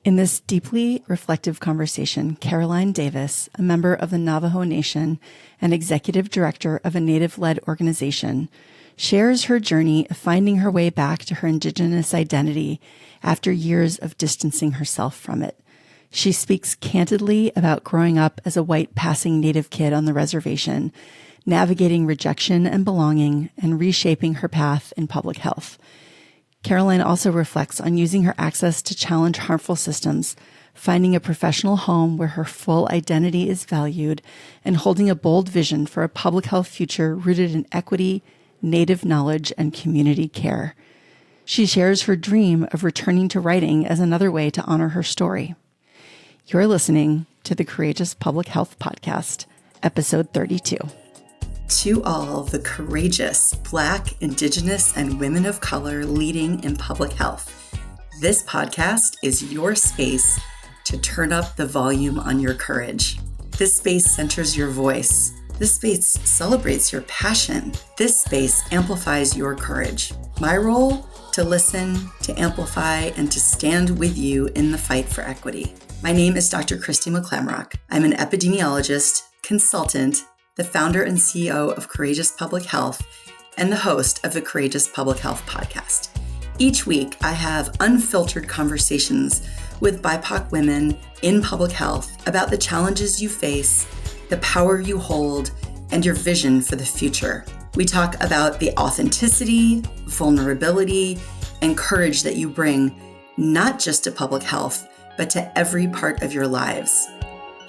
In this deeply reflective conversation, Caroline Davis, a member of the Navajo Nation and executive director of a Native-led organization, shares her journey of finding her way back to her Indigenous identity after years of distancing herself from it. She speaks candidly about growing up as a white passing Native kid on the reservation, navigating rejection and belonging, and reshaping her path in public health. Caroline also reflects on using her access to challenge harmful systems, finding a professional home where her full identity is valued, and holding a bold vision for a public health future rooted in equity, Native knowledge, and community care. She shares her dream of returning to writing as another way to honor her story. You're listening to the Courageous Public Health Podcast, episode 32. To all the courageous Black, Indigenous, and women of color leading in public health, this podcast is your space to turn up the volume on your courage. This space centers your voice. This space celebrates your passion. This space amplifies your courage. My role? To listen, to amplify, and to stand with you in the fight for equity. My name is Dr. Christy McClamrock. I'm an epidemiologist, consultant, the founder and CEO of Courageous Public Health, and the host of the Courageous Public Health Podcast. Each week, I have unfiltered conversations with BIPOC women in public health about the challenges you face, the power you hold, and your vision for the future. We talk about the authenticity, vulnerability, and courage that you bring, not just to public health, but to every part of your lives.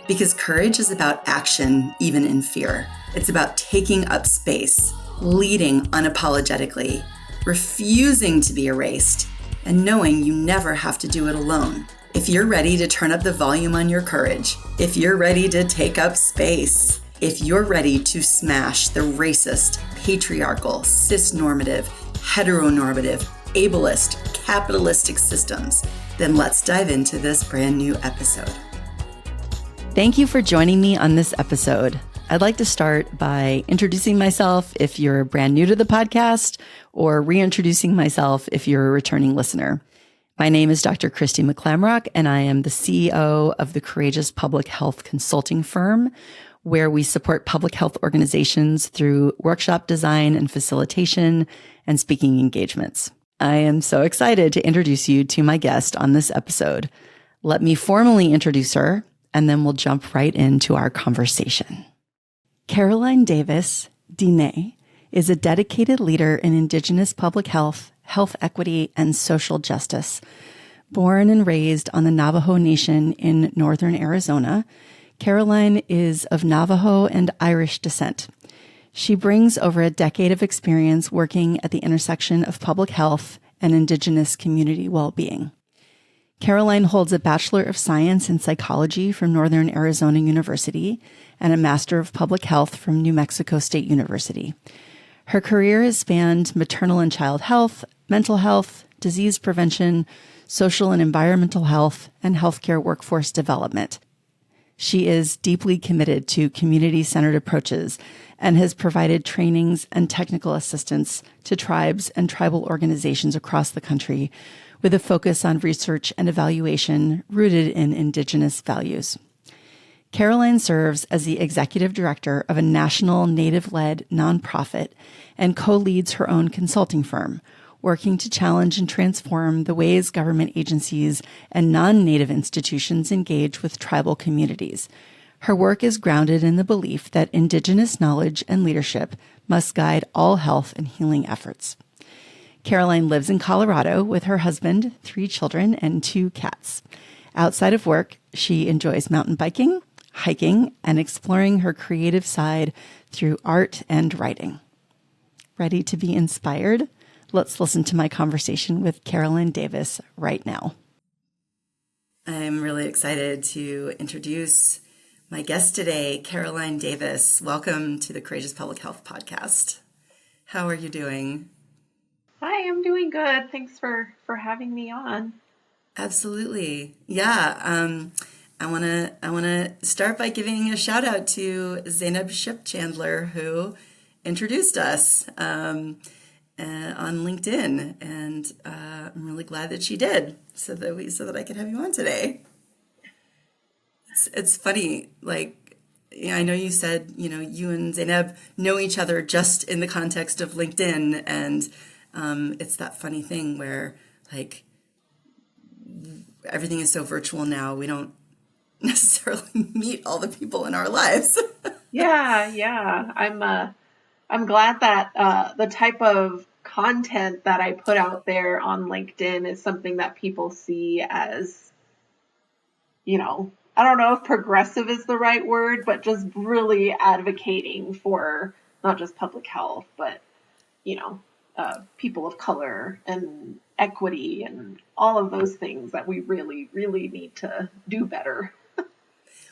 Because courage is about action, even in fear. It's about taking up space, leading unapologetically, refusing to be erased, and knowing you never have to do it alone. If you're ready to turn up the volume on your courage, if you're ready to take up space, if you're ready to smash the racist, patriarchal, cisnormative, heteronormative, ableist, capitalistic systems, then let's dive into this brand new episode. Thank you for joining me on this episode. I'd like to start by introducing myself if you're brand new to the podcast, or reintroducing myself if you're a returning listener. My name is Dr. Christy McClamrock, and I am the CEO of the Courageous Public Health Consulting Firm, where we support public health organizations through workshop design and facilitation and speaking engagements. I am so excited to introduce you to my guest on this episode. Let me formally introduce her, and then we'll jump right into our conversation. Caroline Davis, Diné, is a dedicated leader in Indigenous public health, health equity, and social justice. Born and raised on the Navajo Nation in northern Arizona, Caroline is of Navajo and Irish descent. She brings over a decade of experience working at the intersection of public health and Indigenous community well-being. Caroline holds a Bachelor of Science in Psychology from Northern Arizona University and a Master of Public Health from New Mexico State University. Her career has spanned maternal and child health, mental health, disease prevention, social and environmental health, and healthcare workforce development. She is deeply committed to community-centered approaches and has provided trainings and technical assistance to tribes and tribal organizations across the country, with a focus on research and evaluation rooted in Indigenous values. Caroline serves as the executive director of a national Native-led nonprofit and co-leads her own consulting firm, working to challenge and transform the ways government agencies and non-Native institutions engage with tribal communities. Her work is grounded in the belief that Indigenous knowledge and leadership must guide all health and healing efforts. Caroline lives in Colorado with her husband, 3 children, and 2 cats. Outside of work, she enjoys mountain biking, hiking, and exploring her creative side through art and writing. Ready to be inspired? Let's listen to my conversation with Caroline Davis right now. I'm really excited to introduce my guest today, Caroline Davis. Welcome to the Courageous Public Health Podcast. How are you doing? Hi, I'm doing good. Thanks for having me on. Absolutely. Yeah. I wanna start by giving a shout out to Zainab Ship Chandler, who introduced us. on LinkedIn, and I'm really glad that she did, so that I could have you on today. It's funny, like, I know you said, you and Zainab know each other just in the context of LinkedIn, and it's that funny thing where, like, everything is so virtual now, we don't necessarily meet all the people in our lives. Yeah. I'm glad that the type of content that I put out there on LinkedIn is something that people see as, I don't know if progressive is the right word, but just really advocating for not just public health, but, people of color and equity and all of those things that we really, really need to do better.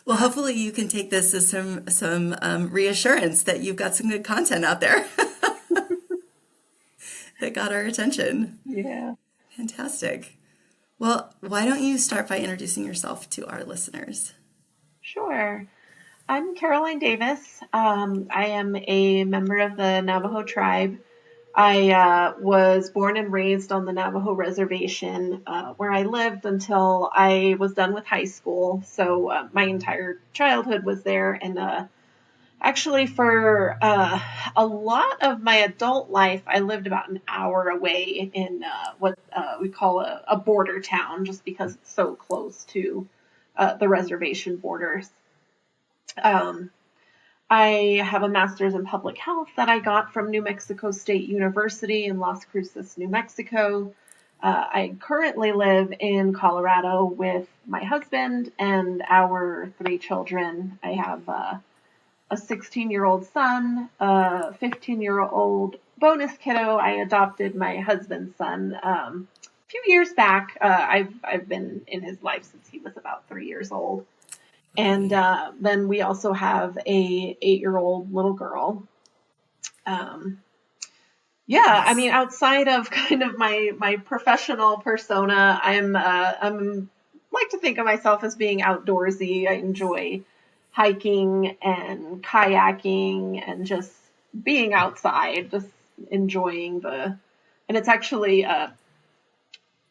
Well, hopefully you can take this as some reassurance that you've got some good content out there that got our attention. Yeah. Fantastic. Well, why don't you start by introducing yourself to our listeners? Sure. I'm Caroline Davis. I am a member of the Navajo tribe. I was born and raised on the Navajo reservation where I lived until I was done with high school. So my entire childhood was there. And actually, for a lot of my adult life, I lived about an hour away in what we call a border town, just because it's so close to the reservation borders. Um, I have a master's in public health that I got from New Mexico State University in Las Cruces, New Mexico. I currently live in Colorado with my husband and our 3 children. I have a 16-year-old son, a 15-year-old bonus kiddo. I adopted my husband's son a few years back. I've been in his life since he was about 3 years old. And then we also have a 8-year-old little girl. I mean, Nice. outside of kind of my professional persona, I'm like to think of myself as being outdoorsy. I enjoy hiking and kayaking and just being outside, just enjoying and it's actually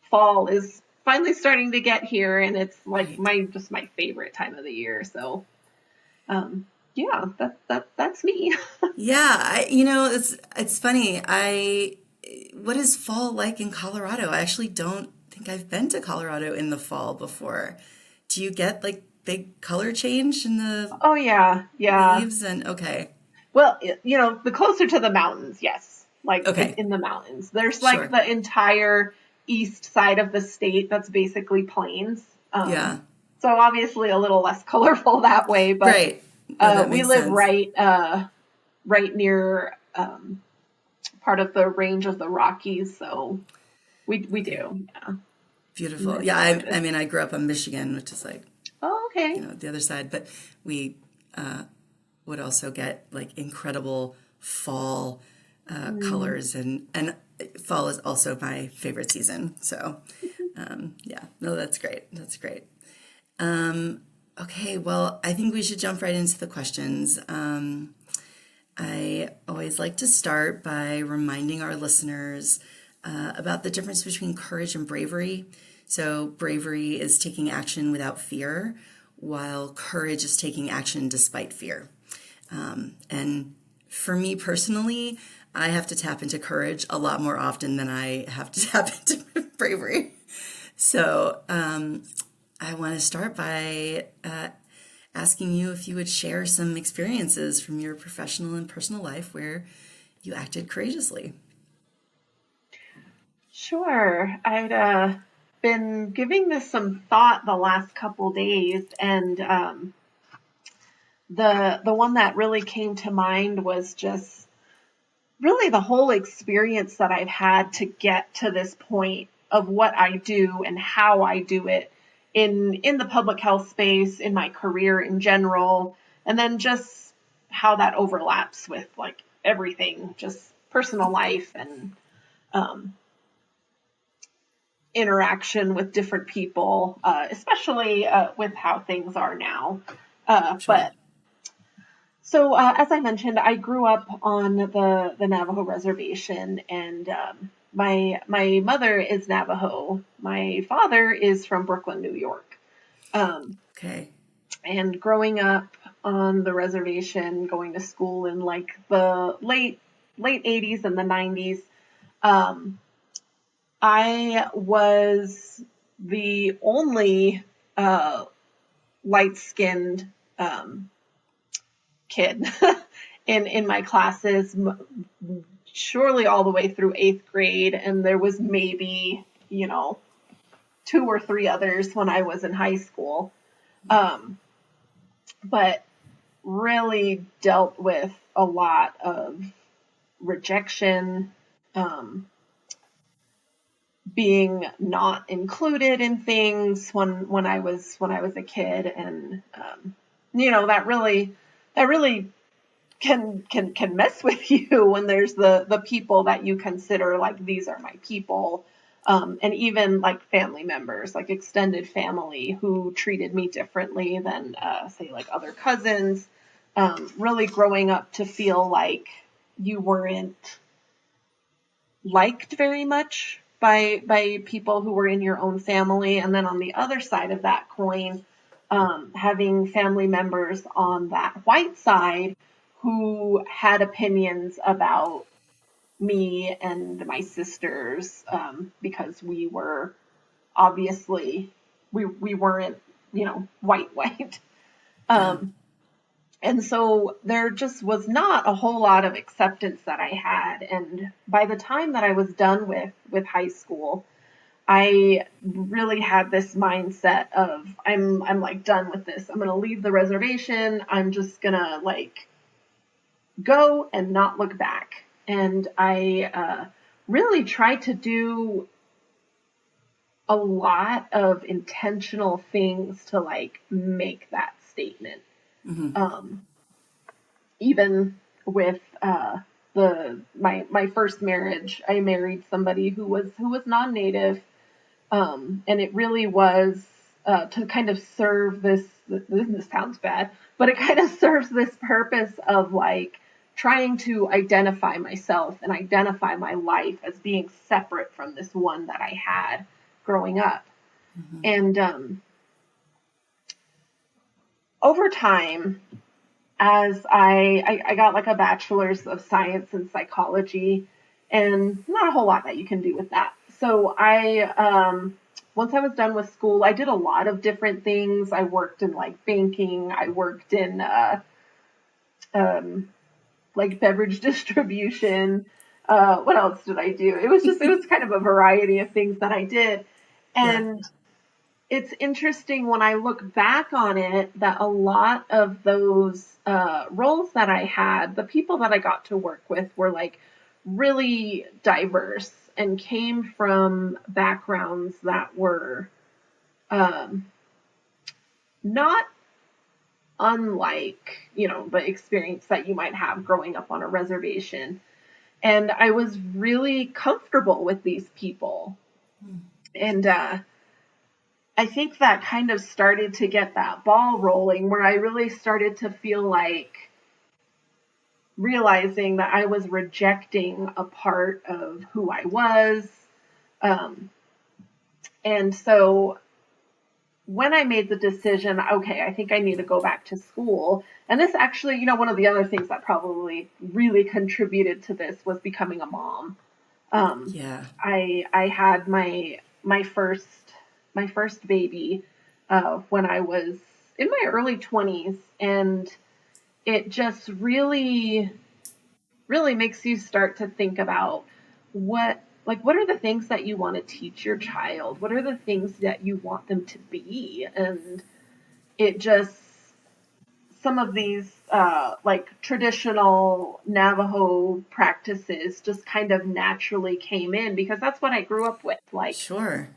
fall is finally starting to get here, and it's like Right. my favorite time of the year. So, yeah, that's me. Yeah, it's funny. What is fall like in Colorado? I actually don't think I've been to Colorado in the fall before. Do you get like big color change in the Oh yeah. leaves? And okay, Well, the closer to the mountains, yes, like okay, in the mountains. There's like sure, the entire east side of the state that's basically plains. yeah, So obviously a little less colorful that way, but right. No, that we makes live sense. right near part of the range of the Rockies, so we Okay, do. Yeah. beautiful. Miss Yeah, quite a I bit. mean, I grew up on Michigan, which is like Oh, okay. the other side, but we would also get like incredible fall Mm. colors, and fall is also my favorite season. So yeah, no, that's great. That's great. Okay, well, I think we should jump right into the questions. I always like to start by reminding our listeners about the difference between courage and bravery. So, bravery is taking action without fear, while courage is taking action despite fear. And for me personally, I have to tap into courage a lot more often than I have to tap into bravery. So, I want to start by asking you if you would share some experiences from your professional and personal life where you acted courageously. Sure. I'd been giving this some thought the last couple days, and the one that really came to mind was just really the whole experience that I've had to get to this point of what I do and how I do it in the public health space, in my career in general, and then just how that overlaps with like everything, just personal life and um, interaction with different people, especially with how things are now. Sure. But So, as I mentioned, I grew up on the Navajo reservation, and my mother is Navajo. My father is from Brooklyn, New York. Um, Okay. and growing up on the reservation, going to school in like the late 80s and the 90s, um, I was the only light skinned kid in my classes, surely all the way through eighth grade, and there was maybe two or three others when I was in high school, but really dealt with a lot of rejection, um, being not included in things when I was a kid, and that really can mess with you when there's the people that you consider like these are my people, and even like family members, like extended family, who treated me differently than say like other cousins. Really growing up to feel like you weren't liked very much by people who were in your own family, and then on the other side of that coin, having family members on that white side who had opinions about me and my sisters, because we were obviously we weren't white. Yeah. um, and so there just was not a whole lot of acceptance that I had. And by the time that I was done with high school, I really had this mindset of I'm like done with this. I'm gonna leave the reservation. I'm just gonna like go and not look back. And I really tried to do a lot of intentional things to like make that statement. Um, Even with the my first marriage, I married somebody who was non-native, and it really was to kind of serve this. This sounds bad, but it kind of serves this purpose of like trying to identify myself and identify my life as being separate from this one that I had growing up. And over time, as I got like a bachelor's of science in psychology, and not a whole lot that you can do with that. So once I was done with school, I did a lot of different things. I worked in like banking. I worked in um, like beverage distribution. What else did I do? It was kind of a variety of things that I did, Yeah. and it's interesting when I look back on it that a lot of those roles that I had, the people that I got to work with were like really diverse and came from backgrounds that were um, not unlike, the experience that you might have growing up on a reservation. And I was really comfortable with these people. And I think that kind of started to get that ball rolling where I really started to feel like realizing that I was rejecting a part of who I was. Um, and so when I made the decision, okay, I think I need to go back to school. And this actually, one of the other things that probably really contributed to this was becoming a mom. Um, Yeah. I had my first baby when I was in my early 20s, and it just really makes you start to think about what are the things that you want to teach your child? What are the things that you want them to be? And it just some of these like traditional Navajo practices just kind of naturally came in because that's what I grew up with. Like Sure.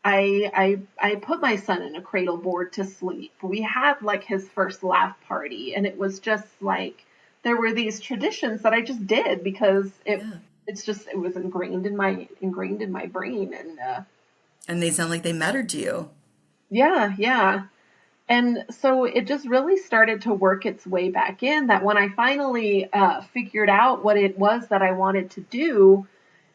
I put my son in a cradle board to sleep. We had like his first laugh party, and it was just like there were these traditions that I just did because Yeah. it was ingrained in my brain. And And they sound like they mattered to you. yeah, yeah. And so it just really started to work its way back in, that when I finally figured out what it was that I wanted to do,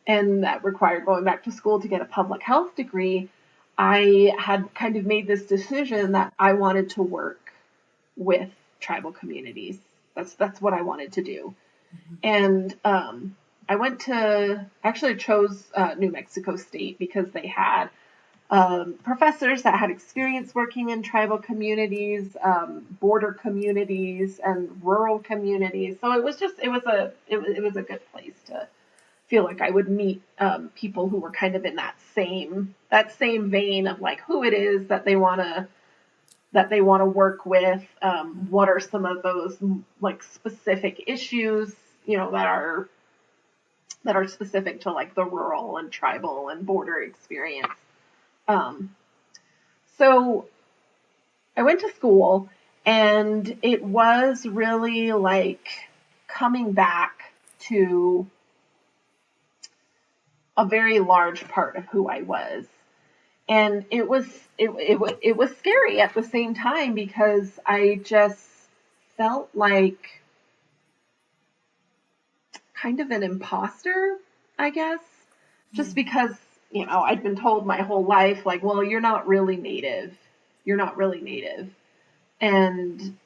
and that required going back to school to get a public health degree, I had kind of made this decision that I wanted to work with tribal communities. That's what I wanted to do. And I actually chose New Mexico State because they had professors that had experience working in tribal communities, border communities, and rural communities. So it was a good place to feel like I would meet people who were kind of in that same vein of like who it is that they want to work with. What are some of those like specific issues, that are specific to like the rural and tribal and border experience. So I went to school, and it was really like coming back to a very large part of who I was. And it was scary at the same time, because I just felt like kind of an imposter, I guess, just because, I'd been told my whole life, like, well, you're not really native. You're not really native. And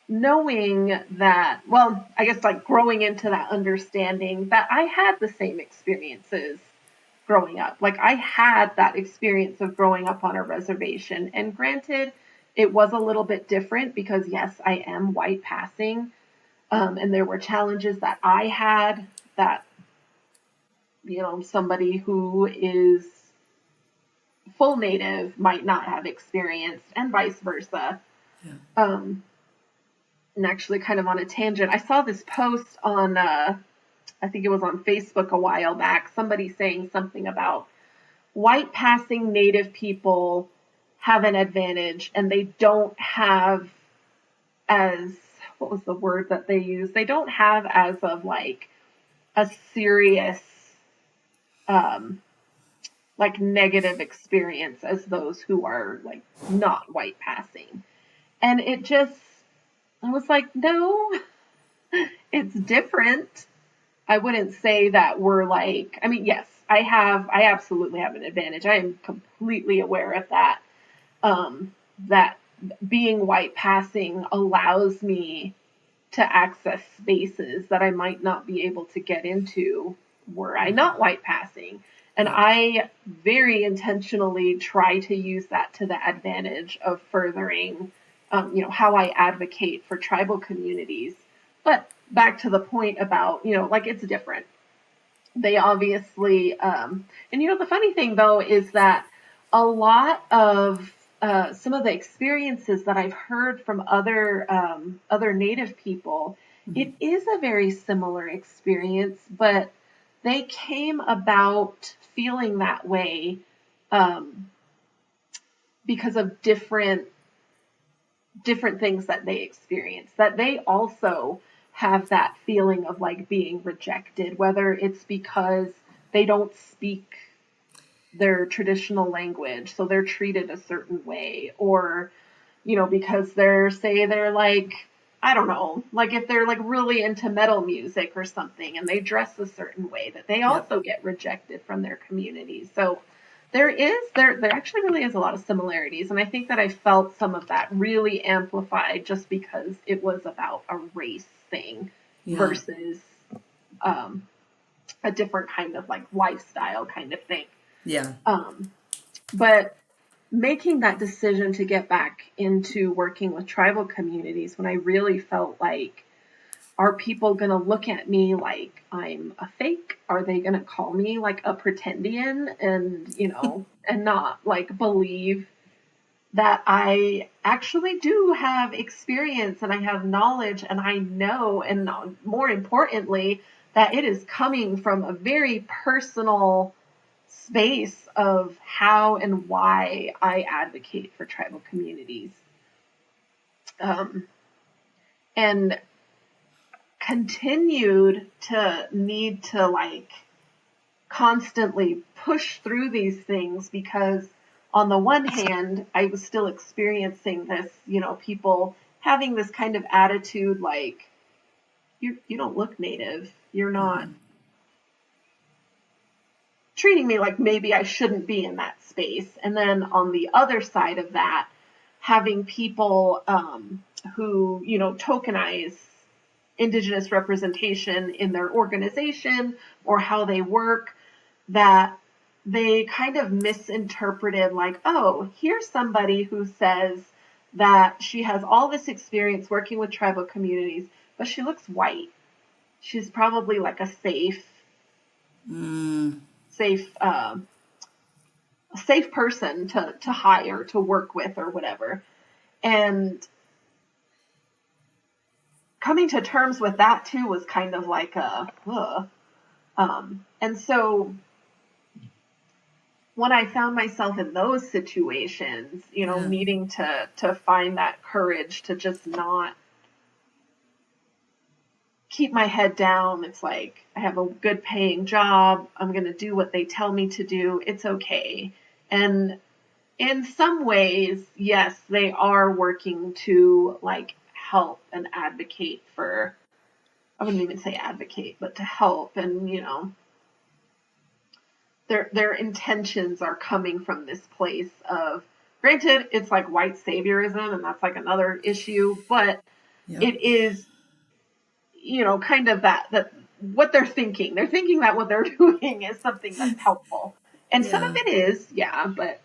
knowing that, well, I guess like growing into that understanding that I had the same experiences growing up. Like I had that experience of growing up on a reservation. And granted, it was a little bit different because, yes, I am white passing. And there were challenges that I had that, somebody who is full native might not have experienced, and vice versa. Yeah. And actually, kind of on a tangent, I saw this post on, I think it was on Facebook a while back, somebody saying something about white passing native people have an advantage, and they don't have what was the word that they used? They don't have as of like a serious, like negative experience as those who are like not white passing. And I was like, no, it's different. I wouldn't say that we're like, I mean, yes, I absolutely have an advantage. I am completely aware of that. That being white passing allows me to access spaces that I might not be able to get into were I not white passing. And I very intentionally try to use that to the advantage of furthering, how I advocate for tribal communities. But back to the point about, like it's different. They obviously, and the funny thing though is that a lot of some of the experiences that I've heard from other Native people, it is a very similar experience, but they came about feeling that way because of different things that they experience, that they also have that feeling of like being rejected, whether it's because they don't speak their traditional language, so they're treated a certain way, or, because they're like, I don't know, like if they're like really into metal music or something and they dress a certain way, that they also get rejected from their community. So there actually really is a lot of similarities. And I think that I felt some of that really amplified just because it was about a race thing versus a different kind of like lifestyle kind of thing. Yeah. But making that decision to get back into working with tribal communities, when I really felt like, are people going to look at me like I'm a fake? Are they going to call me like a pretendian and, and not like believe that I actually do have experience and I have knowledge and I know, and more importantly, that it is coming from a very personal space of how and why I advocate for tribal communities. And continued to need to like constantly push through these things because on the one hand, I was still experiencing this, people having this kind of attitude like, you don't look native. You're not treating me like maybe I shouldn't be in that space. And then on the other side of that, having people who, tokenize Indigenous representation in their organization or how they work, that they kind of misinterpreted like, oh, here's somebody who says that she has all this experience working with tribal communities, but she looks white. She's probably like a safe person to hire, to work with or whatever. And coming to terms with that too was kind of like and so when I found myself in those situations, needing to find that courage to just not keep my head down. It's like, I have a good paying job. I'm going to do what they tell me to do. It's okay. And in some ways, yes, they are working to like help and advocate for, I wouldn't even say advocate, but to help. And, their intentions are coming from this place of, granted, it's like white saviorism, and that's like another issue, but it is, kind of that what they're thinking. They're thinking that what they're doing is something that's helpful. And some of it is, but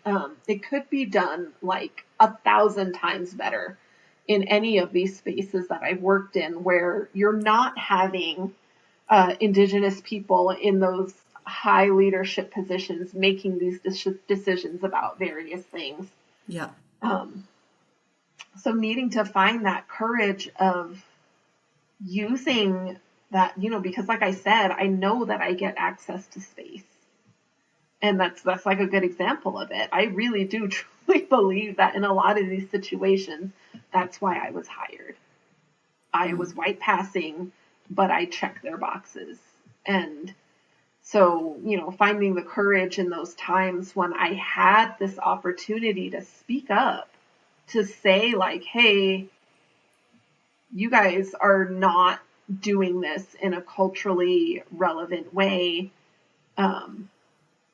it could be done like 1,000 times better in any of these spaces that I've worked in, where you're not having Indigenous people in those high leadership positions making these decisions about various things. Yeah. So needing to find that courage of using that, because like I said, I know that I get access to space. And that's like a good example of it. I really do truly believe that in a lot of these situations, that's why I was hired. I was white passing, but I checked their boxes. And so, finding the courage in those times when I had this opportunity to speak up, to say like, hey, you guys are not doing this in a culturally relevant way.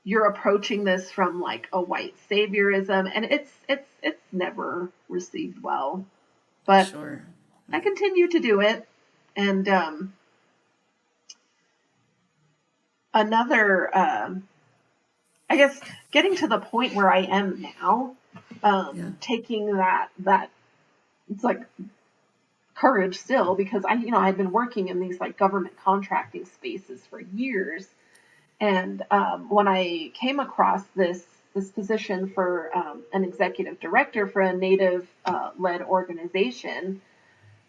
You're approaching this from like a white saviorism, and it's never received well. But sure. I continue to do it. And another, I guess, getting to the point where I am now, taking that it's like courage still, because I've been working in these like government contracting spaces for years. And when I came across this position for an executive director for a Native led organization,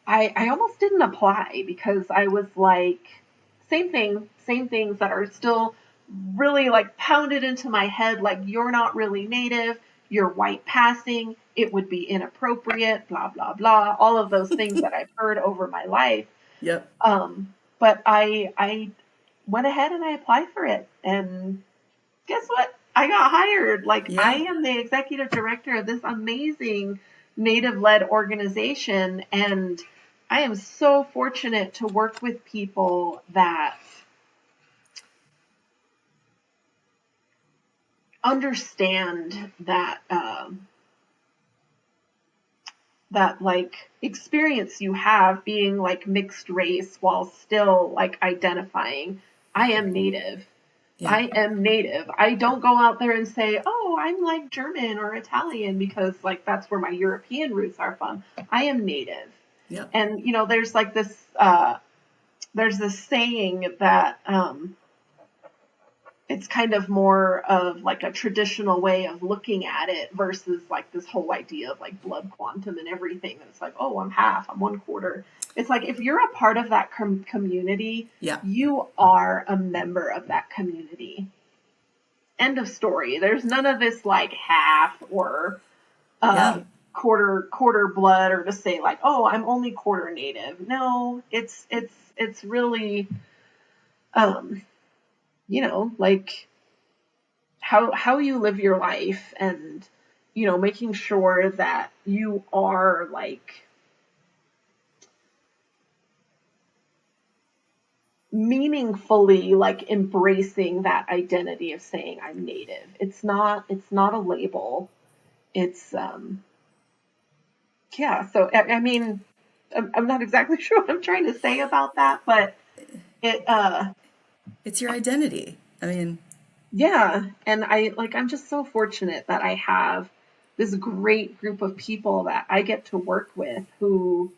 I almost didn't apply, because I was like, same things that are still really like pounded into my head, like, you're not really Native, you're white passing, it would be inappropriate, blah, blah, blah, all of those things that I've heard over my life. Yep. But I went ahead and I applied for it. And guess what? I got hired. Like, I am the executive director of this amazing Native-led organization. And I am so fortunate to work with people that understand that that like experience you have being like mixed race while still like identifying, I am Native. Yeah. I am Native. I don't go out there and say, oh, I'm like German or Italian, because like that's where my European roots are from. I am Native. Yep. And there's like this there's this saying that it's kind of more of like a traditional way of looking at it versus like this whole idea of like blood quantum and everything. And it's like, oh, I'm half, I'm 1/4. It's like, if you're a part of that community, you are a member of that community. End of story. There's none of this like half or quarter blood, or to say like, oh, I'm only quarter Native. No, it's really like how you live your life, and making sure that you are like meaningfully like embracing that identity of saying I'm Native. It's not a label. It's yeah. So I mean, I'm not exactly sure what I'm trying to say about that, but it It's your identity. I mean, yeah, and I'm just so fortunate that I have this great group of people that I get to work with who,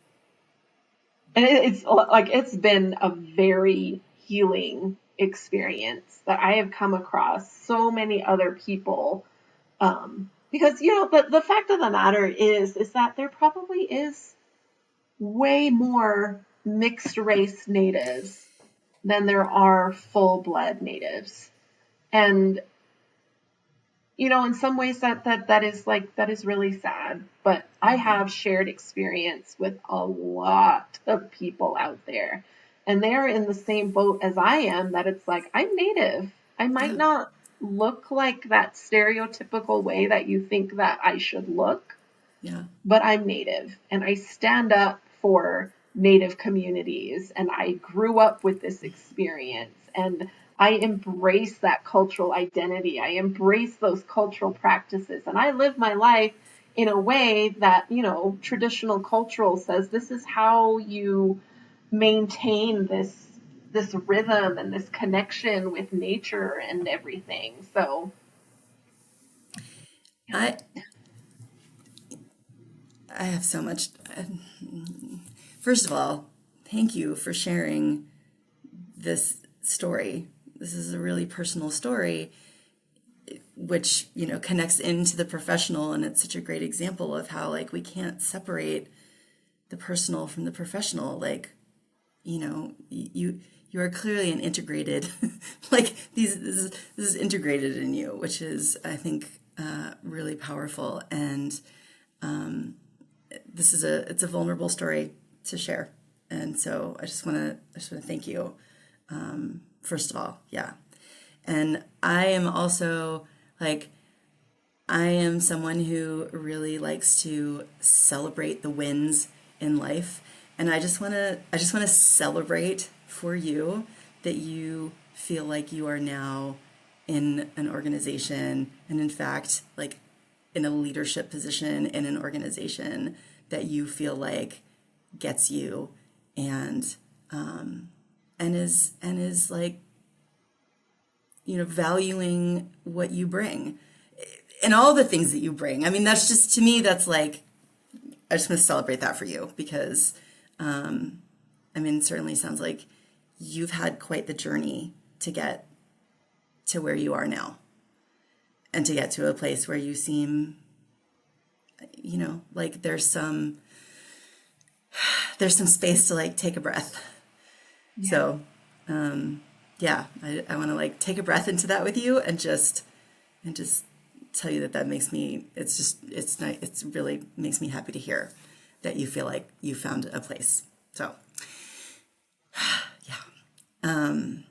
and it's like it's been a very healing experience that I have come across so many other people. Because the fact of the matter is that there probably is way more mixed race natives than there are full blood natives. And in some ways that is really sad, but I have shared experience with a lot of people out there, and they're in the same boat as I am, that it's like, I'm Native. I might yeah, not look like that stereotypical way that you think that I should look, yeah, but I'm Native and I stand up for Native communities, and I grew up with this experience, and I embrace that cultural identity. I embrace those cultural practices, and I live my life in a way that, traditional cultural says this is how you maintain this rhythm and this connection with nature and everything. So, yeah. I I have so much. First of all, thank you for sharing this story. This is a really personal story, which connects into the professional, and it's such a great example of how like we can't separate the personal from the professional. Like, you are clearly an integrated, like this is integrated in you, which is, I think, really powerful. And it's a vulnerable story to share, and so I just want to thank you, first of all. Yeah. And I am also like, I am someone who really likes to celebrate the wins in life. And I just want to celebrate for you that you feel like you are now in an organization, and in fact, like in a leadership position in an organization that you feel like gets you, and and is like, valuing what you bring and all the things that you bring. I mean, that's just, to me, that's like, I just want to celebrate that for you, because I mean, it certainly sounds like you've had quite the journey to get to where you are now, and to get to a place where you seem, like there's some space to like take a breath. Yeah. So yeah, I want to like take a breath into that with you, and just tell you that makes me, it's nice, it's really makes me happy to hear that you feel like you found a place. So yeah. And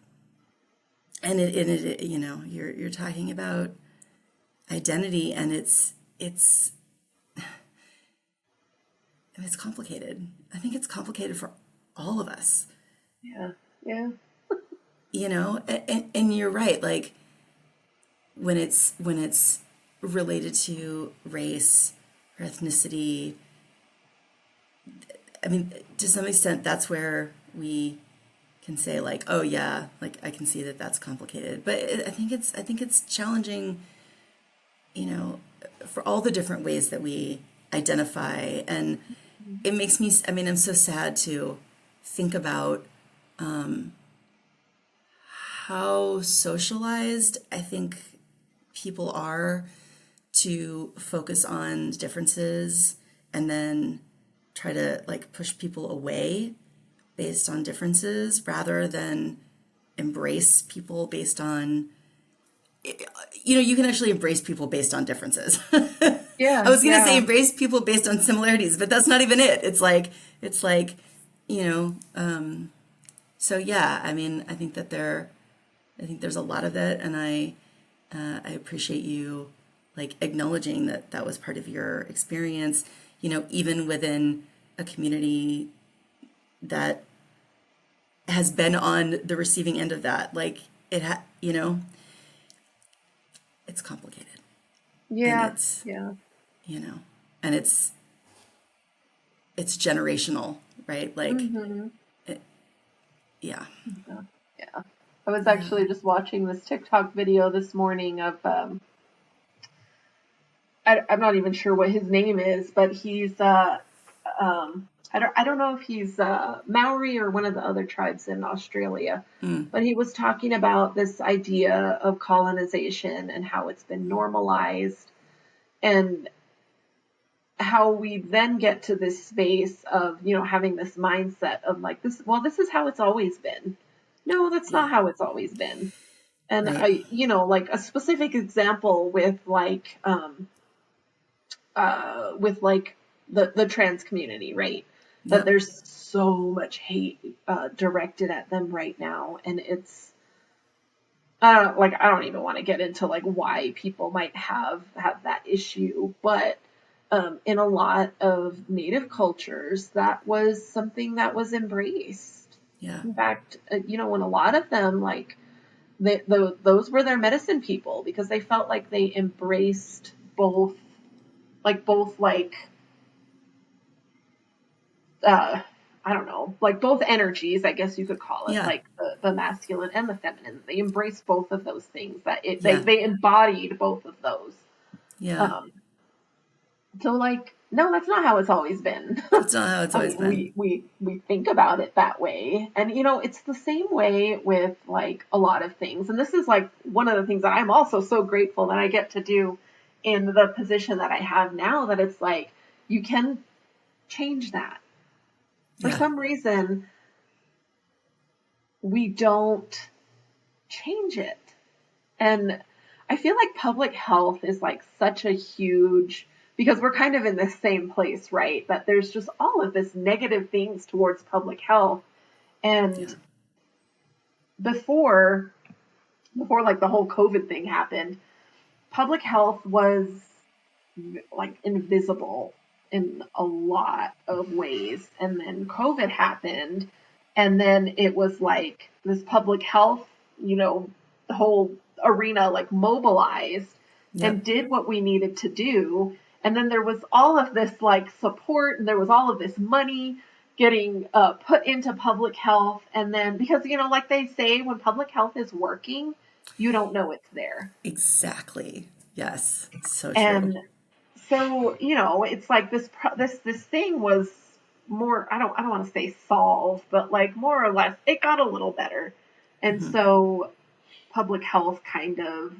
you're talking about identity, and it's complicated. I think it's complicated for all of us, Yeah. Yeah. and you're right. Like, when it's related to race or ethnicity, I mean, to some extent, that's where we can say like, oh yeah, like I can see that that's complicated. But I think it's challenging, for all the different ways that we identify, and it makes me. I mean, I'm so sad to think about how socialized I think people are to focus on differences, and then try to like push people away based on differences, rather than embrace people based on, you can actually embrace people based on differences. I Yeah. was going to say Yeah. embrace people based on similarities, but that's not even it. It's like, you know, so yeah, I mean, I think there's a lot of that, and I appreciate you like acknowledging that that was part of your experience, even within a community that has been on the receiving end of that. Like it's complicated, and Yeah. it's, Yeah. and it's generational, right? Like, Mm-hmm. it, yeah. Yeah. Yeah. I was Yeah. actually just watching this TikTok video this morning of I'm not even sure what his name is, but he's I don't know if he's Maori or one of the other tribes in Australia, but he was talking about this idea of colonization and how it's been normalized, and how we then get to this space of having this mindset of like this. Well, this is how it's always been. No, that's Yeah. not how it's always been. And Right. I, like a specific example with like the trans community, right? That Yep. there's so much hate directed at them right now, and it's like I don't even want to get into like why people might have that issue, but in a lot of Native cultures, that was something that was embraced. Yeah. In fact, in a lot of them, like those were their medicine people because they felt like they embraced both like uh I don't know, like both energies, I guess you could call it, Yeah. like the masculine and the feminine. They embraced both of those things. Yeah. They embodied both of those. Yeah. Um, so like, no, that's not how it's always been. It's not how it's I always mean, been. we think about it that way, and it's the same way with like a lot of things. And this is like one of the things that I'm also so grateful that I get to do in the position that I have now. That it's like you can change that. For Yeah. some reason, we don't change it. And I feel like public health is like such a huge, because we're kind of in the same place, right? That there's just all of this negative things towards public health. Yeah. And before like the whole COVID thing happened, public health was like invisible in a lot of ways. And then COVID happened, and then it was like this public health, the whole arena like mobilized Yep. and did what we needed to do. And then there was all of this like support, and there was all of this money getting put into public health. And then because, like they say, when public health is working, you don't know it's there. Exactly. Yes. So true. And so it's like this thing was more, I don't want to say solved, but like more or less it got a little better. And so public health kind of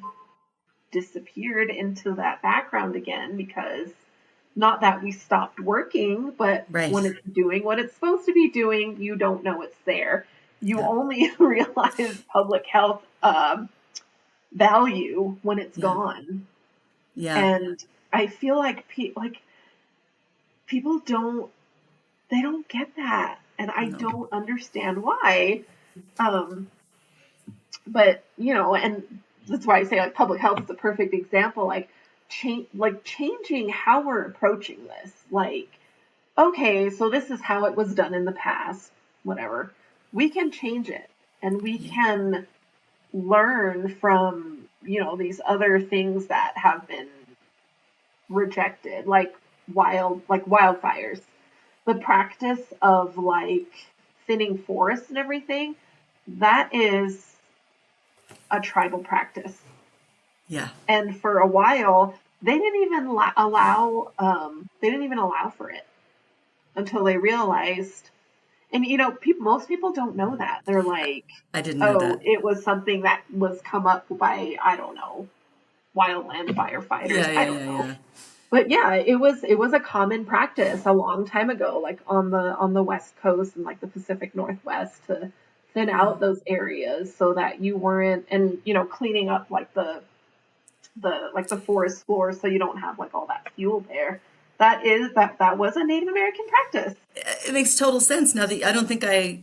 disappeared into that background again, because not that we stopped working, but when Right. it's doing what it's supposed to be doing, you don't know it's there. You Yep. only realize public health value when it's Yeah. gone. Yeah. And I feel like people don't get that, and I No. don't understand why. Um, but and that's why I say like public health is a perfect example. Like changing how we're approaching this. Like, okay, so this is how it was done in the past. Whatever, we can change it, and we Yeah. can learn from these other things that have been rejected, like wildfires. The practice of like thinning forests and everything, that is a tribal practice. Yeah. And for a while, they didn't even allow for it until they realized. And most people don't know that. They're like, I didn't know oh, that. it was something that was come up by, I don't know, wildland firefighters. Yeah. I Yeah. don't Yeah. know. Yeah. But yeah, it was a common practice a long time ago, like on the West Coast and like the Pacific Northwest, to thin out those areas so that you weren't, and cleaning up like the forest floors so you don't have like all that fuel there. That was a Native American practice. It makes total sense now that I don't think I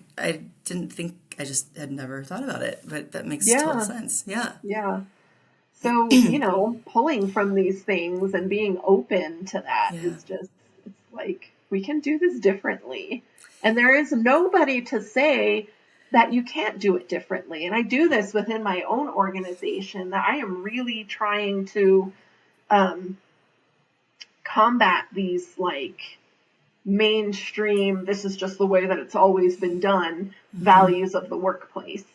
didn't think I just had never thought about it, but that makes total Yeah, sense. Yeah. yeah. So, pulling from these things and being open to that Yeah. is just, it's like, we can do this differently. And there is nobody to say that you can't do it differently. And I do this within my own organization, that I am really trying to um, combat these like mainstream, this is just the way that it's always been done, values of the workplace.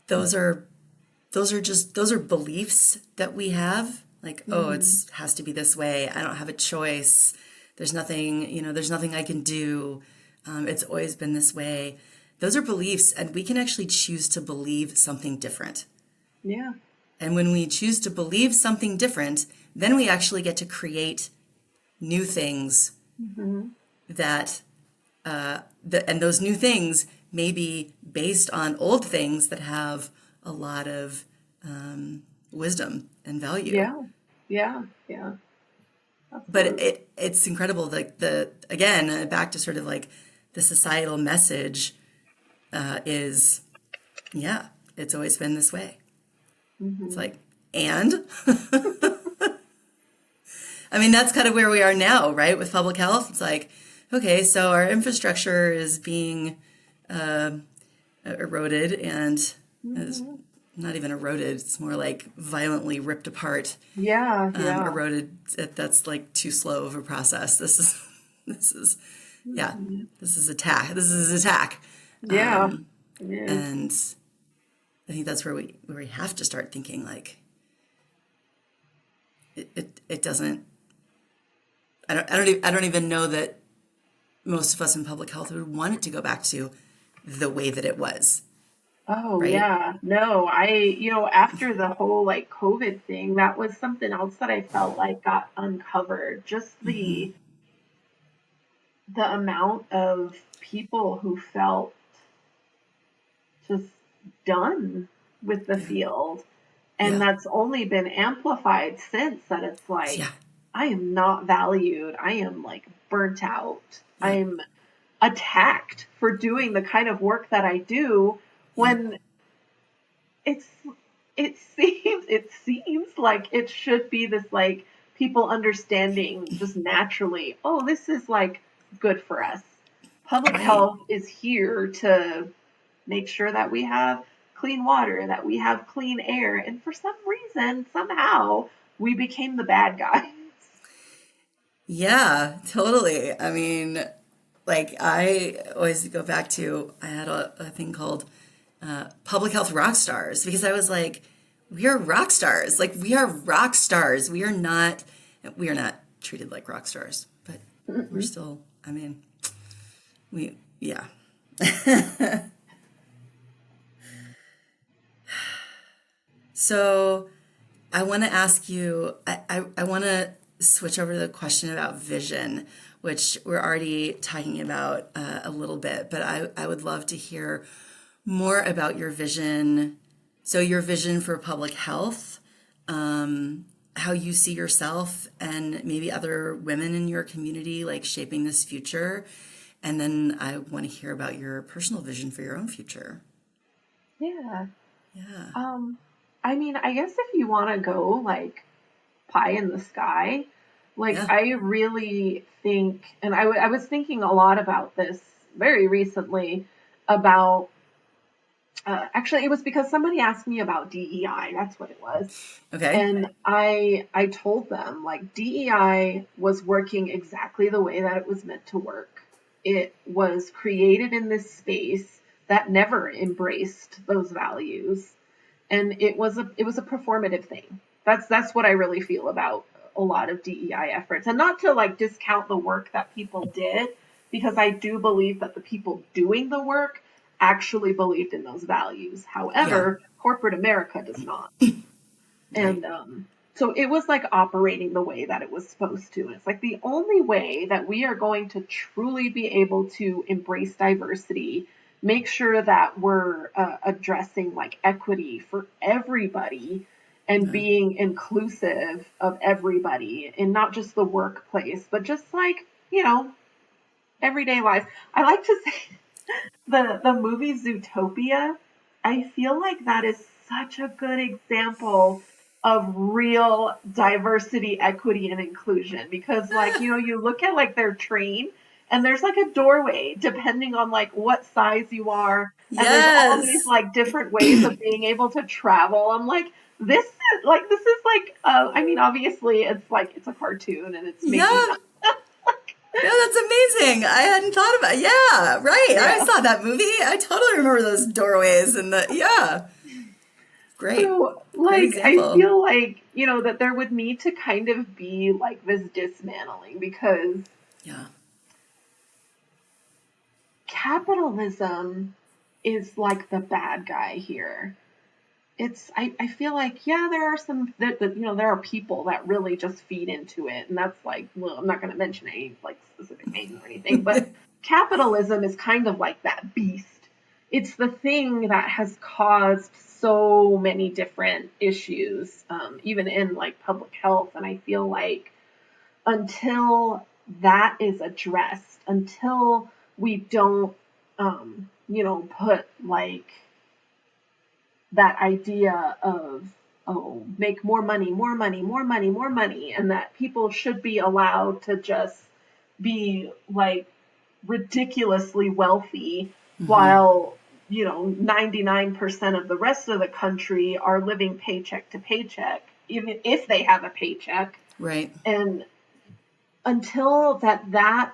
Those are those are beliefs that we have. Like, oh, Mm-hmm. has to be this way. I don't have a choice. There's nothing I can do. It's always been this way. Those are beliefs, and we can actually choose to believe something different. Yeah. And when we choose to believe something different, then we actually get to create new things Mm-hmm. that, and those new things may be based on old things that have a lot of wisdom and value. Yeah. Yeah. Yeah. But Absolutely. it's incredible. Like again, back to sort of like the societal message is, yeah, it's always been this way. It's Mm-hmm. like, and I mean, that's kind of where we are now, right? With public health, it's like, okay, so our infrastructure is being eroded, and is Mm-hmm. not even eroded. It's more like violently ripped apart, Yeah. Yeah. eroded. That's like too slow of a process. This is, yeah, Mm-hmm. this is attack. This is attack, Yeah. It is. and I think that's where we have to start thinking like it doesn't. I don't even know that most of us in public health would want it to go back to the way that it was, Oh, right? yeah. No, after the whole like COVID thing, that was something else that I felt like got uncovered. Just the amount of people who felt just done with the Yeah, field. And yeah, that's only been amplified since, that it's like, yeah, I am not valued. I am like burnt out. yeah, I'm attacked for doing the kind of work that I do, yeah. when it's it seems like it should be this like people understanding just naturally, oh, this is like good for us. Public Right. health is here to make sure that we have clean water, that we have clean air, and for some reason, somehow, we became the bad guys. Yeah, totally. I mean, like I always go back to I had a thing called public health rock stars because I was like, we are rock stars. Like we are rock stars. We are not treated like rock stars, but we're Mm-mm. still. I mean, yeah. So I want to ask you, I want to switch over to the question about vision, which we're already talking about a little bit, but I would love to hear more about your vision. So, your vision for public health, how you see yourself and maybe other women in your community like shaping this future. And then I want to hear about your personal vision for your own future. Yeah. Yeah. Um, I mean, I guess if you want to go like pie in the sky, like Yeah. I really think, and I was thinking a lot about this very recently about, actually, it was because somebody asked me about DEI. That's what it was. Okay. And I told them like DEI was working exactly the way that it was meant to work. It was created in this space that never embraced those values, and it was a performative thing. That's what I really feel about a lot of DEI efforts. And not to like discount the work that people did, because I do believe that the people doing the work actually believed in those values. Yeah. However, corporate America does not. Right. And so it was like operating the way that it was supposed to. And it's like the only way that we are going to truly be able to embrace diversity, make sure that we're addressing like equity for everybody and Yeah. being inclusive of everybody, and not just the workplace, but just like, everyday life. I like to say the movie Zootopia, I feel like that is such a good example of real diversity, equity, and inclusion because, like, you look at like their train and there's like a doorway depending on like what size you are. And there's all these Yes. like different ways of being able to travel. I'm like, this is like, I mean, obviously it's a cartoon and it's maybe Yeah. Yeah, that's amazing. I hadn't thought about it. Yeah, right. I yeah. saw that movie. I totally remember those doorways and yeah. Great. So, Great like, I example. feel like, that there would need to kind of be like this dismantling because Yeah. capitalism is like the bad guy here. I feel like, yeah, there are some, there are people that really just feed into it. And that's like, well, I'm not going to mention any like specific names or anything, but capitalism is kind of like that beast. It's the thing that has caused so many different issues, even in like public health. And I feel like until that is addressed, until we don't, put like that idea of, oh, make more money, more money, more money, more money, and that people should be allowed to just be like ridiculously wealthy while 99% of the rest of the country are living paycheck to paycheck, even if they have a paycheck. Right. And until that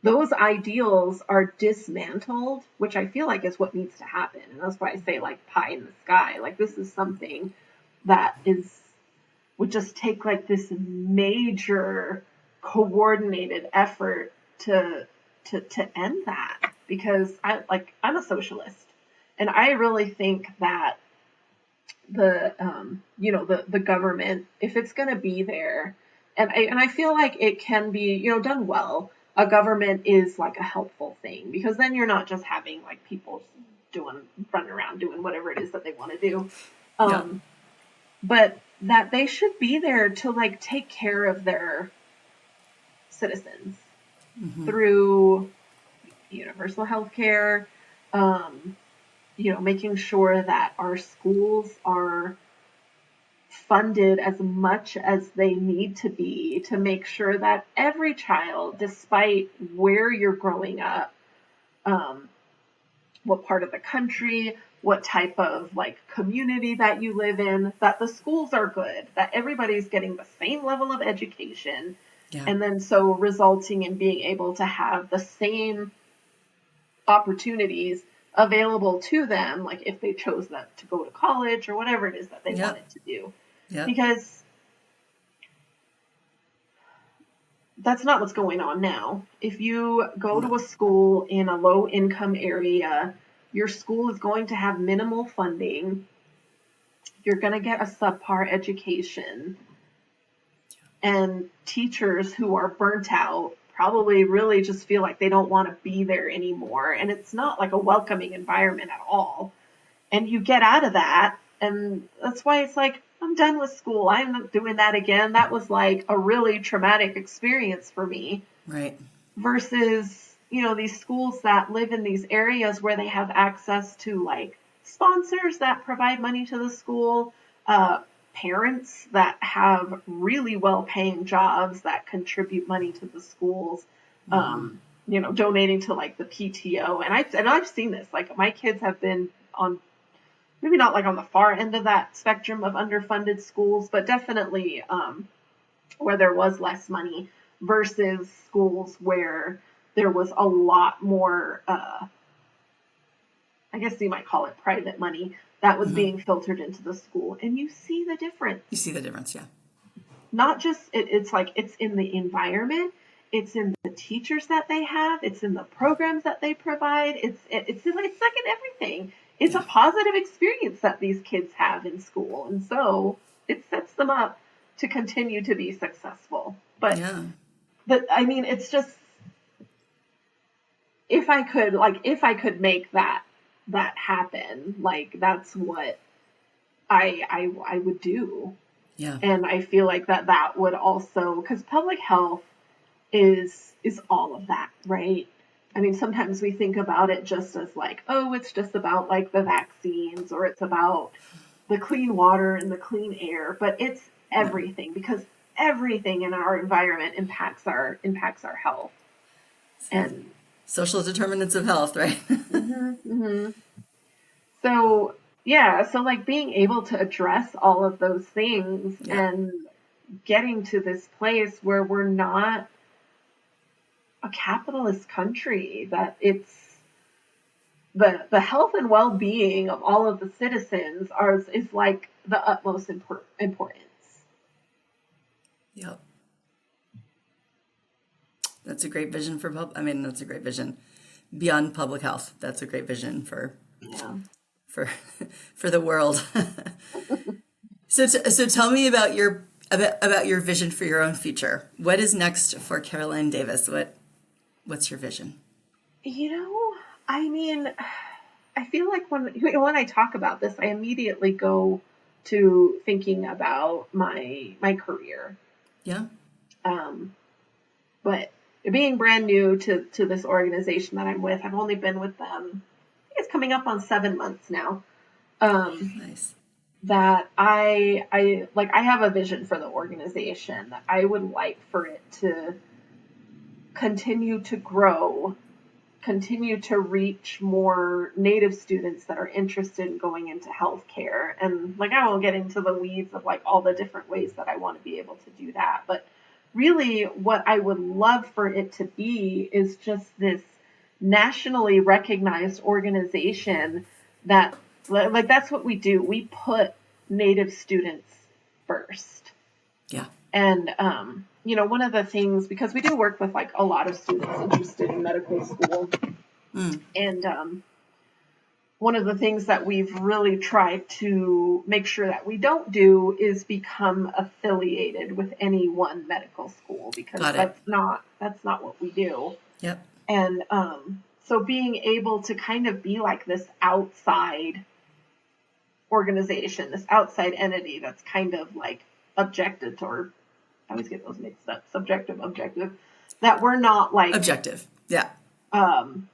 those ideals are dismantled, which I feel like is what needs to happen. And that's why I say like pie in the sky. Like this is something that would just take like this major coordinated effort to end that because I'm a socialist and I really think that the government, if it's going to be there, and I feel like it can be done well. A government is like a helpful thing because then you're not just having like people running around doing whatever it is that they want to do. Yeah. But that they should be there to like take care of their citizens through universal health care, making sure that our schools are funded as much as they need to be to make sure that every child, despite where you're growing up, what part of the country, what type of like community that you live in, that the schools are good, that everybody's getting the same level of education, Yeah. and then so resulting in being able to have the same opportunities available to them, like if they chose that to go to college or whatever it is that they wanted to do. Yeah. Because that's not what's going on now. If you go to a school in a low income area, your school is going to have minimal funding. You're going to get a subpar education. And teachers who are burnt out probably really just feel like they don't want to be there anymore. And it's not like a welcoming environment at all. And you get out of that. And that's why it's like, I'm done with school. I'm not doing that again. That was like a really traumatic experience for me. Right. Versus, these schools that live in these areas where they have access to like sponsors that provide money to the school, parents that have really well paying jobs that contribute money to the schools, donating to like the PTO. And I've seen this, like my kids have been on, maybe not like on the far end of that spectrum of underfunded schools, but definitely where there was less money versus schools where there was a lot more, I guess you might call it private money that was being filtered into the school. And you see the difference. You see the difference, yeah. Not just, it's like, it's in the environment, it's in the teachers that they have, it's in the programs that they provide, it's like in everything. It's a positive experience that these kids have in school. And so it sets them up to continue to be successful. But it's just, if I could make that happen, like that's what I would do. Yeah. And I feel like that would also, because public health is all of that, right? I mean, sometimes we think about it just as like, oh, it's just about like the vaccines or it's about the clean water and the clean air, but it's No. everything because everything in our environment impacts our health. And Social determinants of health, right? mhm, mhm. So, yeah, so like being able to address all of those things Yeah. and getting to this place where we're not a capitalist country, that it's the health and well-being of all of the citizens is like the utmost importance. Yep. That's a great vision for I mean, that's a great vision beyond public health. That's a great vision Yeah. for for the world. So tell me about about your vision for your own future. What is next for Caroline Davis? What's your vision? You know, I mean, I feel like when I talk about this, I immediately go to thinking about my career. Yeah. Um, but being brand new to this organization that I'm with, I've only been with them. I think it's coming up on 7 months now. Um, Nice. that I have a vision for the organization that I would like for it to continue to grow, continue to reach more Native students that are interested in going into healthcare. And like, I won't get into the weeds of like all the different ways that I want to be able to do that. But really, what I would love for it to be is just this nationally recognized organization that, like, that's what we do. We put Native students first. Yeah. And, one of the things, because we do work with like a lot of students interested in medical school, Mm. and one of the things that we've really tried to make sure that we don't do is become affiliated with any one medical school, because Got it. that's not what we do. Yep. And so being able to kind of be like this outside organization, this outside entity that's kind of like objective, or I always get those mixed up, subjective, objective, that we're not like Objective. Yeah. um,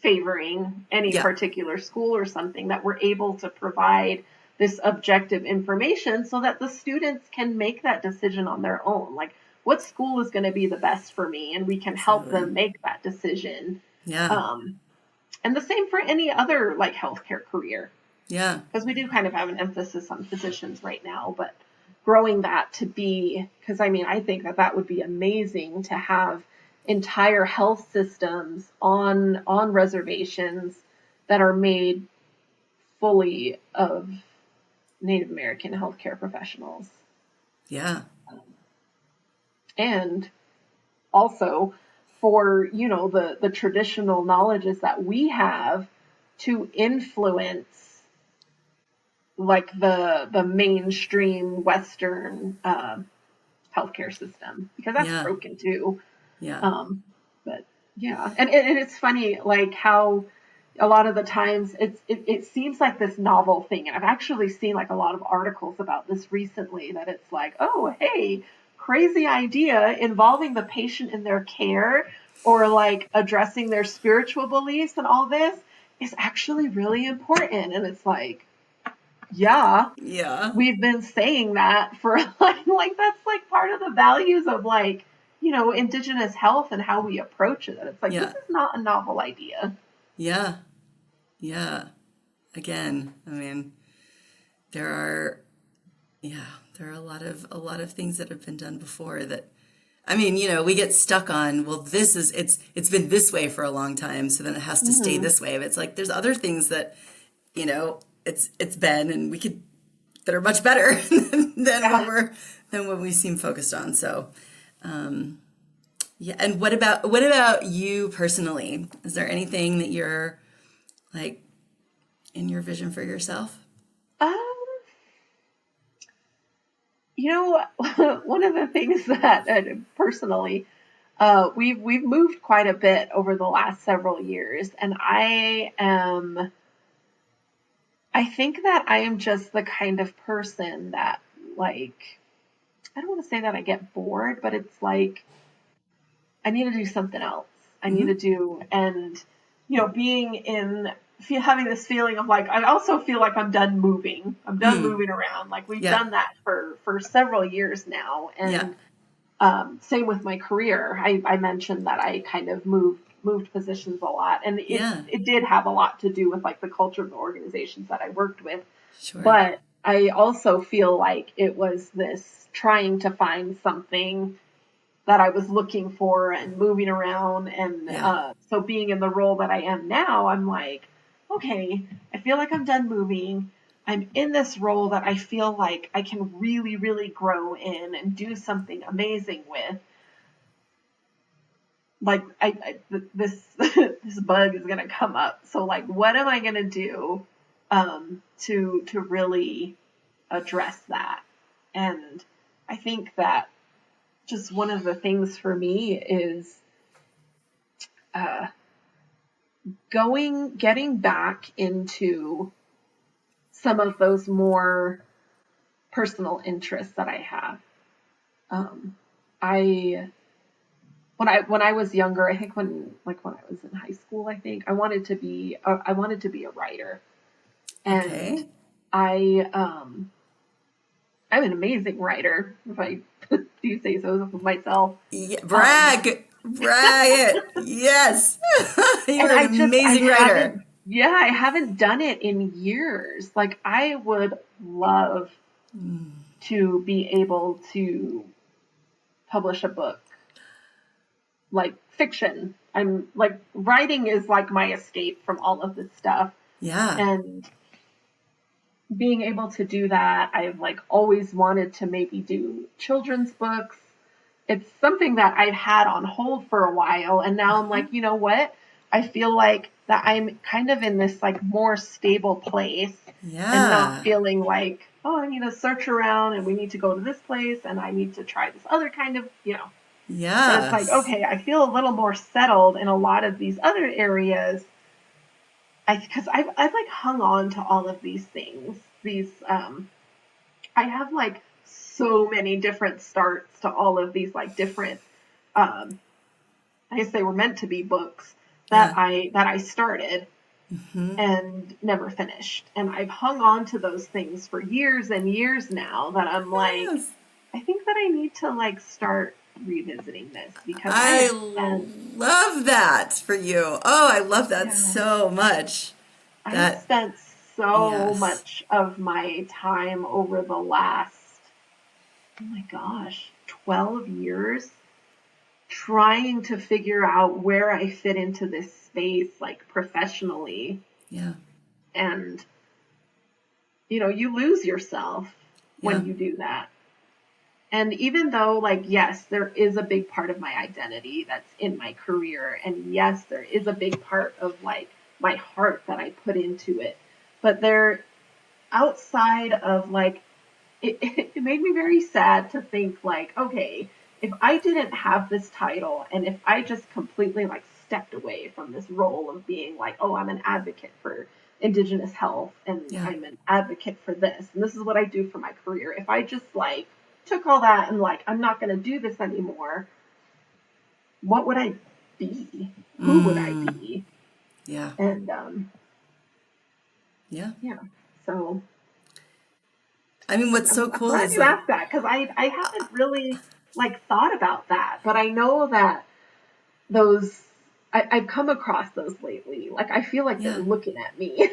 favoring any Yeah. particular school or something, that we're able to provide this objective information so that the students can make that decision on their own. Like, what school is going to be the best for me? And we can help Absolutely. them make that decision. Yeah. Um, and the same for any other like healthcare career, Yeah. because we do kind of have an emphasis on physicians right now, but growing that to be, because I mean, I think that that would be amazing to have entire health systems on reservations that are made fully of Native American healthcare professionals. Yeah. And also for, the traditional knowledges that we have to influence like the mainstream Western healthcare system, because that's Yeah. broken too. Yeah. But yeah, and it's funny like how a lot of the times it seems like this novel thing, and I've actually seen like a lot of articles about this recently, that it's like, oh hey, crazy idea involving the patient in their care, or like addressing their spiritual beliefs, and all this is actually really important. And it's like, yeah, Yeah. we've been saying that for like that's like part of the values of like, Indigenous health and how we approach it. It's like, this Yeah. is not a novel idea. Yeah. Yeah. Again, I mean, there are, yeah, there are a lot of things that have been done before that, I mean, we get stuck on, well, it's been this way for a long time, so then it has to stay Hmm. this way. But it's like there's other things that, it's been, and we could, that are much better than Yeah. what we seem focused on. So, yeah. And what about you personally? Is there anything that you're like in your vision for yourself? Um, one of the things that personally, we've moved quite a bit over the last several years, and I think that I am just the kind of person that, like, I don't want to say that I get bored, but it's like I need to do something else. I need to do. And, being having this feeling of like, I also feel like I'm done moving. I'm done moving around. Like we've Yeah. done that for several years now. And same with my career. I mentioned that I kind of moved positions a lot, and it did have a lot to do with like the culture of the organizations that I worked with. Sure. But I also feel like it was this trying to find something that I was looking for and moving around. And so being in the role that I am now, I'm like, okay, I feel like I'm done moving. I'm in this role that I feel like I can really, really grow in and do something amazing with. Like this this bug is gonna come up. So like, what am I gonna do to really address that? And I think that just one of the things for me is getting back into some of those more personal interests that I have. When I was younger, I think when I was in high school, I think I wanted to be a writer, and I'm an amazing writer, if I do say so myself. Brag it. Yes. You're And an amazing writer. I haven't done it in years. Like I would love to be able to publish a book, like fiction. I'm like, writing is like my escape from all of this stuff. Yeah. And being able to do that, I've like always wanted to maybe do children's books. It's something that I've had on hold for a while. And now I'm like, you know what? I feel like that I'm kind of in this like more stable place and not feeling like, oh, I need to search around and we need to go to this place and I need to try this other kind of, Yeah. But it's like, okay, I feel a little more settled in a lot of these other areas. Because I've like hung on to all of these things. I have like so many different starts to all of these like different, I guess they were meant to be books that I started and never finished. And I've hung on to those things for years and years now that I'm like, I think that I need to like start revisiting this because I love that for you. Oh, I love that so much. I've spent so much of my time over the last, oh my gosh, 12 years trying to figure out where I fit into this space, like professionally. Yeah. And, you lose yourself when you do that. And even though, like, yes, there is a big part of my identity that's in my career. And yes, there is a big part of, like, my heart that I put into it. But they're outside of, like, it made me very sad to think, like, okay, if I didn't have this title and if I just completely, like, stepped away from this role of being, like, oh, I'm an advocate for Indigenous health and I'm an advocate for this. And this is what I do for my career. If I just, like, took all that and like, I'm not going to do this anymore, what would I be? Who would I be? Yeah. And so I mean, what's so cool I'm is glad you asked that, because I haven't really like thought about that, but I know that those I've come across those lately. Like I feel like they're looking at me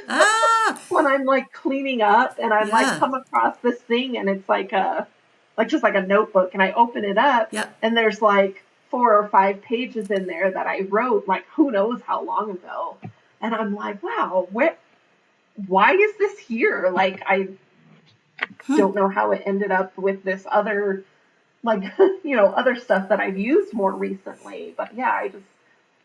when I'm like cleaning up and I'm like come across this thing and it's like just like a notebook, and I open it up and there's like 4 or 5 pages in there that I wrote like who knows how long ago. And I'm like, wow, why is this here? Like I don't know how it ended up with this other like other stuff that I've used more recently. But I just,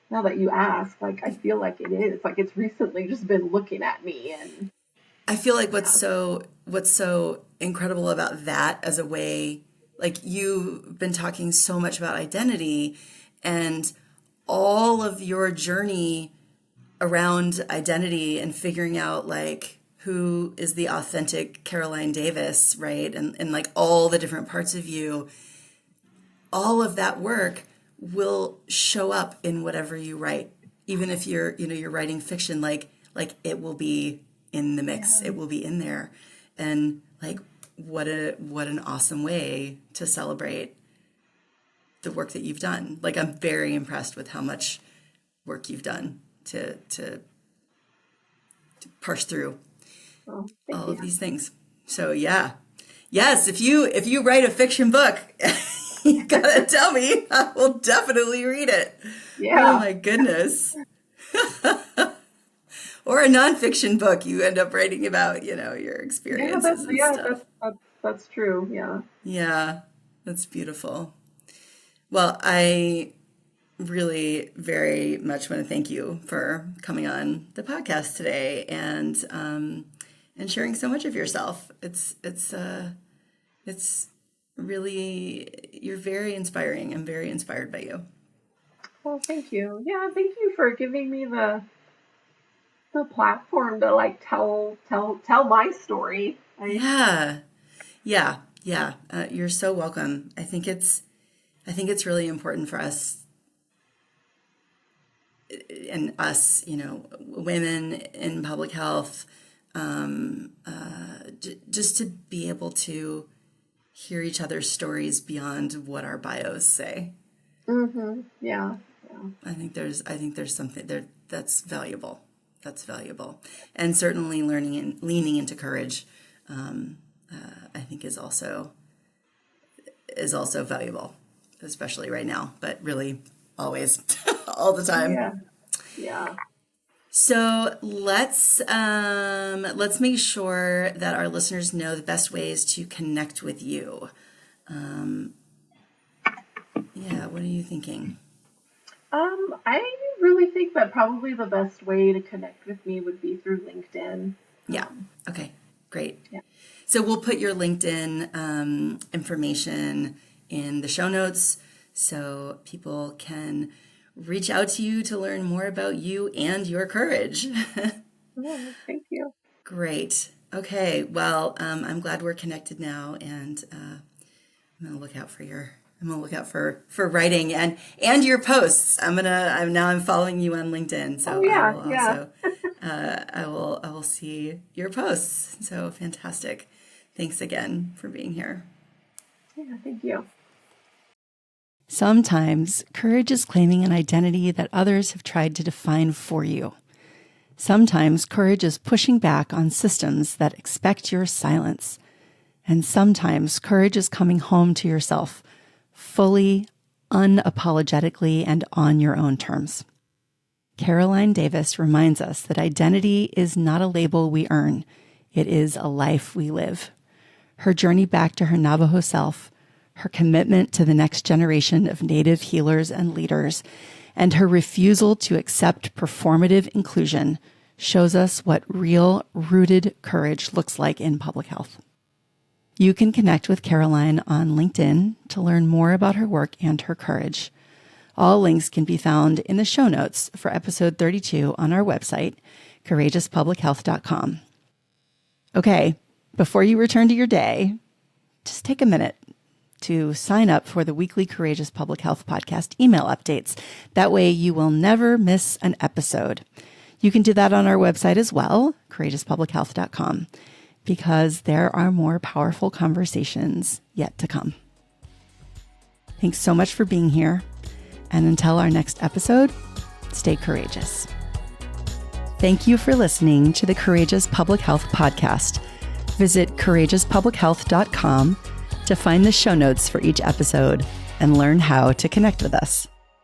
now that you ask, like I feel like it is like it's recently just been looking at me. And I feel like what's so incredible about that as a way, like you've been talking so much about identity and all of your journey around identity and figuring out like who is the authentic Caroline Davis, right? And like all the different parts of you, all of that work will show up in whatever you write. Even if you're writing fiction, like it will be in the mix. It will be in there. And like, what an awesome way to celebrate the work that you've done. Like, I'm very impressed with how much work you've done to parse through all of these things. So yes, if you write a fiction book, you gotta tell me. I will definitely read it. Yeah. Oh my goodness. Or a nonfiction book you end up writing about, your experiences and stuff. That's true. Yeah. Yeah, that's beautiful. Well, I really very much want to thank you for coming on the podcast today and sharing so much of yourself. It's really, you're very inspiring. I'm very inspired by you. Well, thank you. Yeah, thank you for giving me the platform to like tell my story. Yeah. You're so welcome. I think it's really important for us and us, women in public health, just to be able to hear each other's stories beyond what our bios say. Mm-hmm. Yeah. I think there's something there that's valuable. And certainly learning and leaning into courage, I think is also valuable, especially right now, but really always, all the time. Yeah. So let's make sure that our listeners know the best ways to connect with you. What are you thinking? I really think that probably the best way to connect with me would be through LinkedIn. Yeah. Okay, great. Yeah. So we'll put your LinkedIn information in the show notes so people can reach out to you to learn more about you and your courage. Oh, thank you. Great. Okay. Well, I'm glad we're connected now, and I'm gonna look out for writing and your posts. I'm following you on LinkedIn, so I will see your posts. So fantastic. Thanks again for being here. Yeah, thank you. Sometimes courage is claiming an identity that others have tried to define for you. Sometimes courage is pushing back on systems that expect your silence. And sometimes courage is coming home to yourself, fully, unapologetically, and on your own terms. Caroline Davis reminds us that identity is not a label we earn. It is a life we live. Her journey back to her Navajo self, her commitment to the next generation of Native healers and leaders, and her refusal to accept performative inclusion shows us what real, rooted courage looks like in public health. You can connect with Caroline on LinkedIn to learn more about her work and her courage. All links can be found in the show notes for episode 32 on our website, courageouspublichealth.com. Okay, before you return to your day, just take a minute to sign up for the weekly Courageous Public Health podcast email updates. That way you will never miss an episode. You can do that on our website as well, courageouspublichealth.com, because there are more powerful conversations yet to come. Thanks so much for being here. And until our next episode, stay courageous. Thank you for listening to the Courageous Public Health podcast. Visit courageouspublichealth.com to find the show notes for each episode and learn how to connect with us.